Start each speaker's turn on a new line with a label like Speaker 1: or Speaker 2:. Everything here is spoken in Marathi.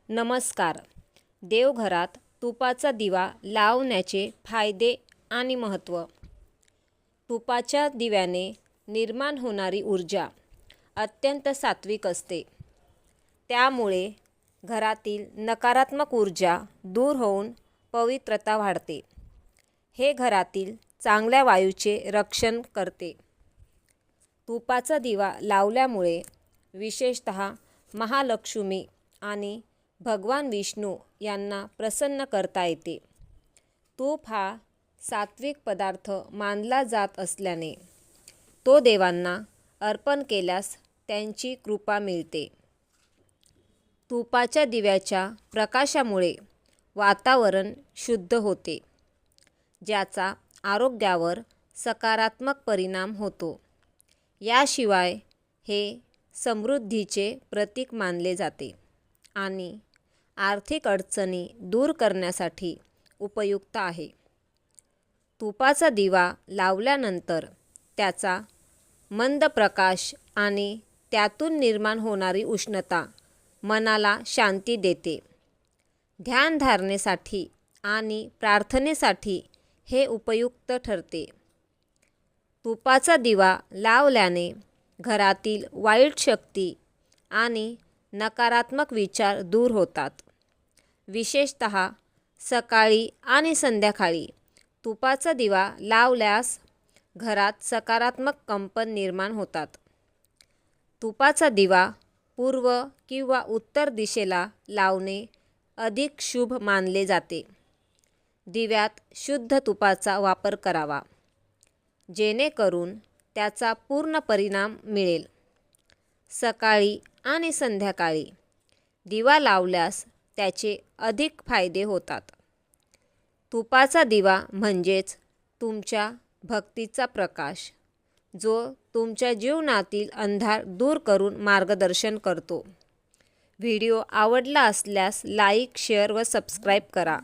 Speaker 1: नमस्कार. देवघरात तुपाचा दिवा लावण्याचे फायदे आणि महत्त्व. तुपाच्या दिव्याने निर्माण होणारी ऊर्जा अत्यंत सात्विक असते. त्यामुळे घरातील नकारात्मक ऊर्जा दूर होऊन पवित्रता वाढते. हे घरातील चांगल्या वायूचे रक्षण करते. तुपाचा दिवा लावल्यामुळे विशेषतः महालक्ष्मी आणि भगवान विष्णू यांना प्रसन्न करता येते. तूप हा सात्विक पदार्थ मानला जात असल्याने तो देवांना अर्पण केल्यास त्यांची कृपा मिळते. तुपाच्या दिव्याच्या प्रकाशामुळे वातावरण शुद्ध होते, ज्याचा आरोग्यावर सकारात्मक परिणाम होतो. याशिवाय हे समृद्धीचे प्रतीक मानले जाते आणि आर्थिक अडचणी दूर करण्यासाठी उपयुक्त आहे. तुपाचा दिवा लावल्यानंतर त्याचा मंद प्रकाश आणि त्यातून निर्माण होणारी उष्णता मनाला शांती देते. ध्यानधारणेसाठी आणि प्रार्थनेसाठी हे उपयुक्त ठरते. तुपाचा दिवा लावल्याने घरातील वाईट शक्ती आणि नकारात्मक विचार दूर होतात. विशेषतः सकाळी आणि संध्याकाळी तुपाचा दिवा लावल्यास घरात सकारात्मक कंपन निर्माण होतात. तुपाचा दिवा पूर्व किंवा उत्तर दिशेला लावणे अधिक शुभ मानले जाते. दिव्यात शुद्ध तुपाचा वापर करावा, जेणेकरून त्याचा पूर्ण परिणाम मिळेल. सकाळी आणि संध्याकाळी दिवा लावल्यास त्याचे अधिक फायदे होतात. तुपाचा दिवा म्हणजेच तुमच्या भक्तीचा प्रकाश, जो तुमच्या जीवनातील अंधार दूर करून मार्गदर्शन करतो. व्हिडिओ आवडला असल्यास लाईक, शेअर व सबस्क्राईब करा.